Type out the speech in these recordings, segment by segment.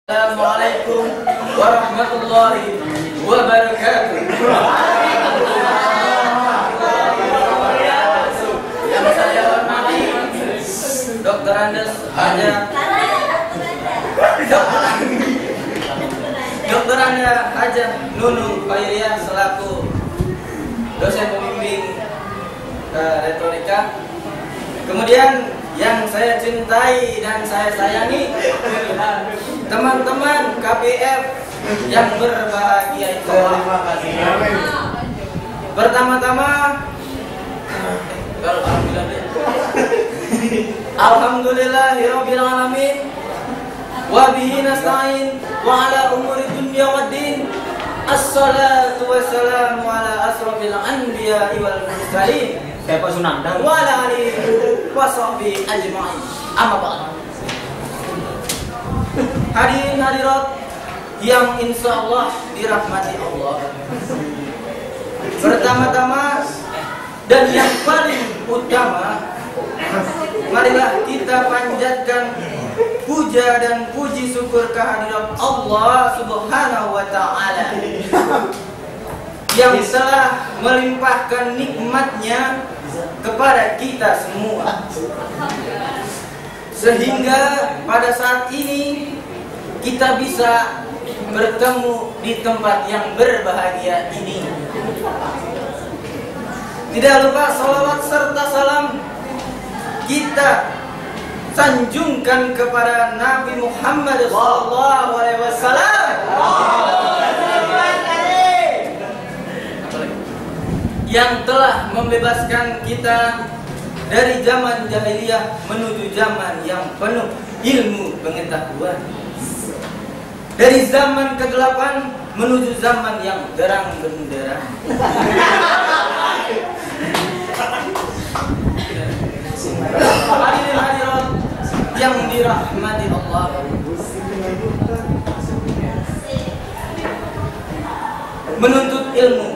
Assalamualaikum warahmatullahi wabarakatuh. Yang saya hormati Dr. Andes Haja Dr. Anda Haja Nunung Khairiyah selaku dosen pembimbing retorika. Kemudian yang saya cintai dan saya sayangi teman-teman KPF yang berbahagia itu. Pertama-tama alhamdulillahirabbil alamin wa bihi nasta'in wa ala umuri dunya waddin. Assalatu wassalamu ala asrofil anbiya'i wal mursalin Kayak Pak Sunandang. wa ala alihi wa sahbihi ajma'in. Amma ba'd. Hadirin hadirat yang insya Allah dirahmati Allah. Pertama-tama dan yang paling utama, marilah kita panjatkan puja dan puji syukur kehadirat Allah Subhanahu wa ta'ala yang telah melimpahkan nikmatnya kepada kita semua, sehingga pada saat ini kita bisa bertemu di tempat yang berbahagia ini. Tidak lupa salawat serta salam kita sanjungkan kepada Nabi Muhammad SAW yang telah membebaskan kita dari zaman jahiliyah menuju zaman yang penuh ilmu pengetahuan, dari zaman kegelapan menuju zaman yang terang benderang. Hadirin hadirat yang dirahmati Allah, menuntut ilmu,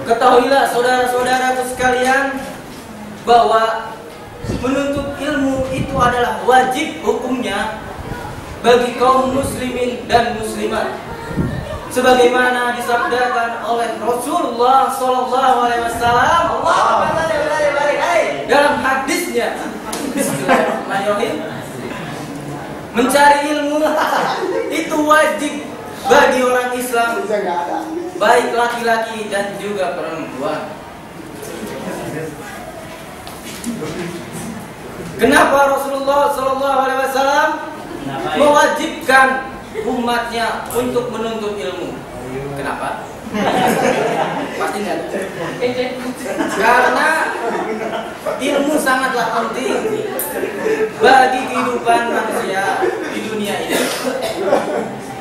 ketahuilah saudara-saudaraku sekalian bahwa menuntut ilmu itu adalah wajib hukumnya bagi kaum muslimin dan muslimat, sebagaimana disabdakan oleh Rasulullah SAW dalam hadisnya. Bismillahirrahmanirrahim. Mencari ilmu itu wajib bagi orang Islam, baik laki-laki dan juga perempuan. Kenapa Rasulullah SAW mewajibkan umatnya untuk menuntut ilmu? Kenapa? Pasti enggak. Karena ilmu sangatlah penting bagi kehidupan manusia di dunia ini.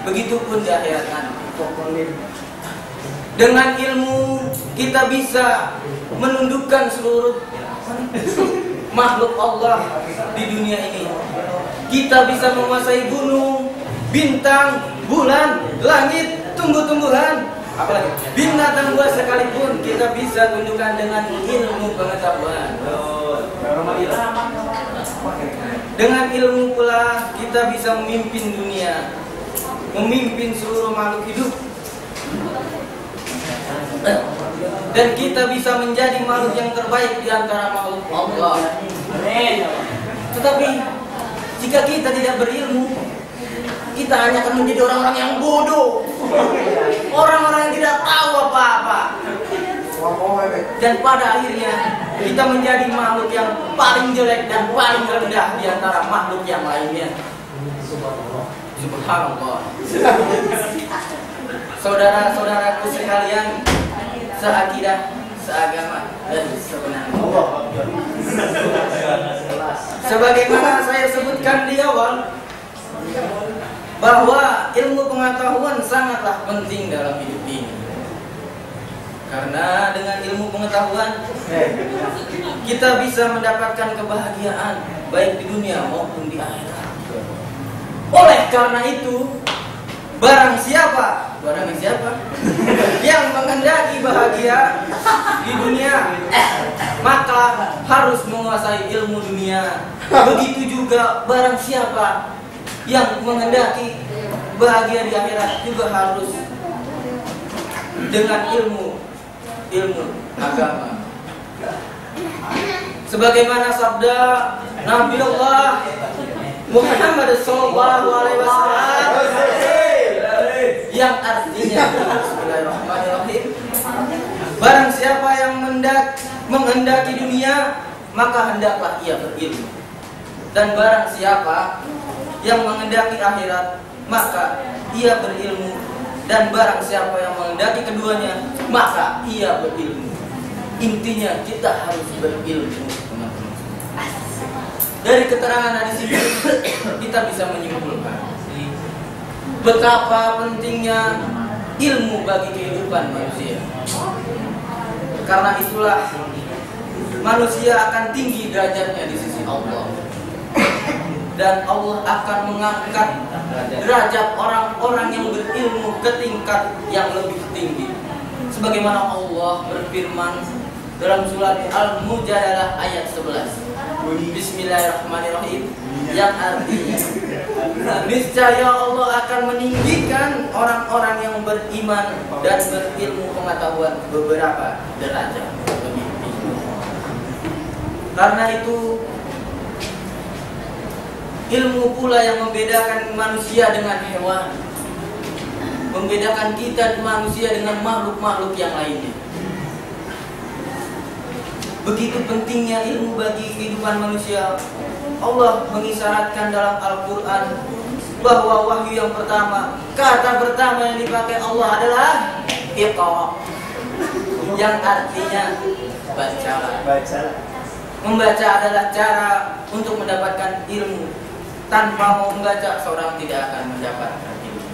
Begitupun di akhirat nanti. Dengan ilmu kita bisa menundukkan seluruh makhluk Allah di dunia ini. Kita bisa menguasai gunung, bintang, bulan, langit, tumbuh-tumbuhan, apalagi binatang buas sekalipun kita bisa tundukkan dengan ilmu pengetahuan. Dengan ilmu pula kita bisa memimpin dunia, memimpin seluruh makhluk hidup, dan kita bisa menjadi makhluk yang terbaik di antara makhluk Allah. Tetapi jika kita tidak berilmu, kita hanya akan menjadi orang-orang yang bodoh, orang-orang yang tidak tahu apa-apa, dan pada akhirnya kita menjadi makhluk yang paling jelek dan paling rendah di antara makhluk yang lainnya. Subhanallah. Saudara-saudaraku sekalian, seakidah, seagama, dan sebenarnya, sebagaimana saya sebutkan di awal, bahwa ilmu pengetahuan sangatlah penting dalam hidup ini. Karena dengan ilmu pengetahuan kita bisa mendapatkan kebahagiaan baik di dunia maupun di akhirat. Oleh karena itu, barang siapa yang menghendaki bahagia di dunia, maka harus menguasai ilmu dunia. Begitu juga barang siapa yang menghendaki bahagia di akhirat juga harus dengan ilmu agama. Sebagaimana sabda Nabi Allah Muhammad SAW yang artinya, Bismillahirrahmanirrahim, barang siapa yang menghendaki dunia, maka hendaklah ia berilmu. Dan barang siapa yang menghendaki akhirat, maka ia berilmu. Dan barang siapa yang menghendaki keduanya, maka ia berilmu. Intinya kita harus berilmu, teman-teman. Dari keterangan hadis ini kita bisa menyimpulkan betapa pentingnya ilmu bagi kehidupan manusia. Karena itulah manusia akan tinggi derajatnya di sisi Allah. Dan Allah akan mengangkat derajat orang-orang yang berilmu ke tingkat yang lebih tinggi. Sebagaimana Allah berfirman dalam surat Al-Mujadalah ayat 11. Bismillahirrahmanirrahim, yang artinya niscaya Allah akan meninggikan orang-orang yang beriman dan berilmu pengetahuan beberapa derajat lebih tinggi. Karena itu ilmu pula yang membedakan manusia dengan hewan, membedakan kita manusia dengan makhluk-makhluk yang lainnya. Begitu pentingnya ilmu bagi kehidupan manusia. Allah mengisyaratkan dalam Al-Quran bahwa wahyu yang pertama, kata pertama yang dipakai Allah adalah Iqra, yang artinya bacalah. Membaca adalah cara untuk mendapatkan ilmu. Tanpa mau membaca, seorang tidak akan mendapatkan ilmu.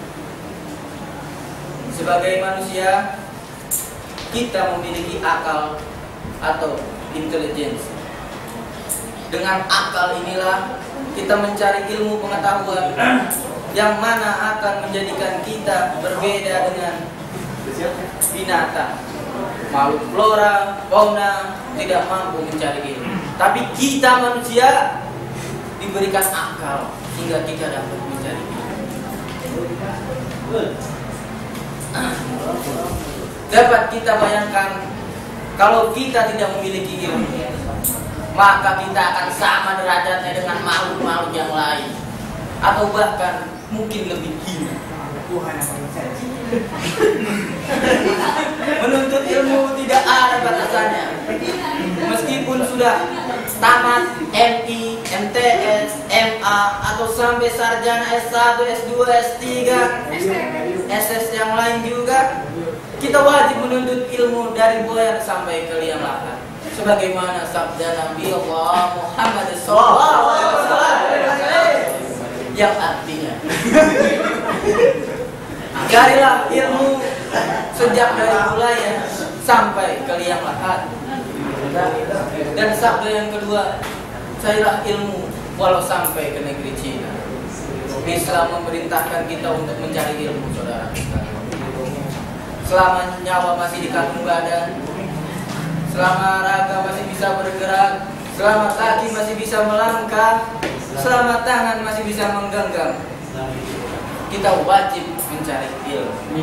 Sebagai manusia, kita memiliki akal atau intelijensi. Dengan akal inilah kita mencari ilmu pengetahuan yang mana akan menjadikan kita berbeda dengan binatang. Makhluk flora, fauna tidak mampu mencari ilmu. Tapi kita manusia diberikan akal sehingga kita dapat mencari ilmu. Dapat kita bayangkan, kalau kita tidak memiliki ilmu, maka kita akan sama derajatnya dengan makhluk-makhluk yang lain, atau bahkan mungkin lebih hina. Menuntut ilmu tidak ada batasannya. Meskipun sudah tamat MI, MTS, MA, atau sampai sarjana S1, S2, S3, SS yang lain juga, kita wajib menuntut ilmu dari bulan sampai ke liang lahat. Sebagaimana sabda Nabi Allah Muhammad SAW yang artinya carilah ilmu sejak dari mulanya sampai ke liang lahat. Dan sabda yang kedua, carilah ilmu walau sampai ke negeri Cina. Islam memerintahkan kita untuk mencari ilmu, saudara. Selama nyawa masih di kandung badan, selama raga masih bisa bergerak, selama kaki masih bisa melangkah, selama tangan masih bisa menggenggam, kita wajib mencari ilmu.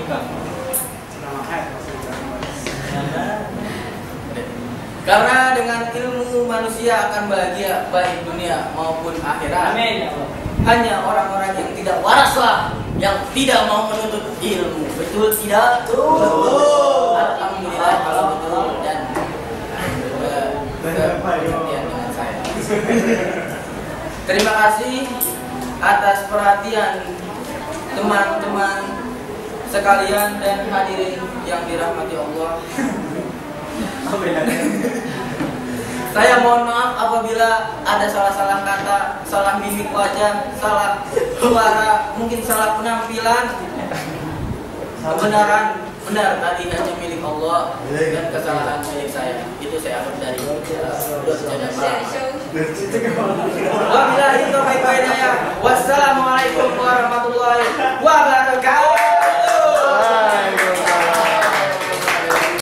Karena dengan ilmu manusia akan bahagia baik dunia maupun akhirat. Amin. Hanya orang-orang yang tidak waraslah yang tidak mau menuntut ilmu. Betul tidak? Betul. Alhamdulillah kalau betul dan perhatian dengan saya. Terima kasih atas perhatian teman-teman sekalian dan hadirin yang dirahmati Allah. Saya mohon maaf apabila ada salah-salah kata, salah mimik wajah, salah suara, mungkin salah penampilan. Kebenaran benar tadi hanya milik Allah dan kesalahan milik saya. Itu saya anggap dari Wabillahi taufiq wal hidayah. Wassalamualaikum warahmatullahi wabarakatuh.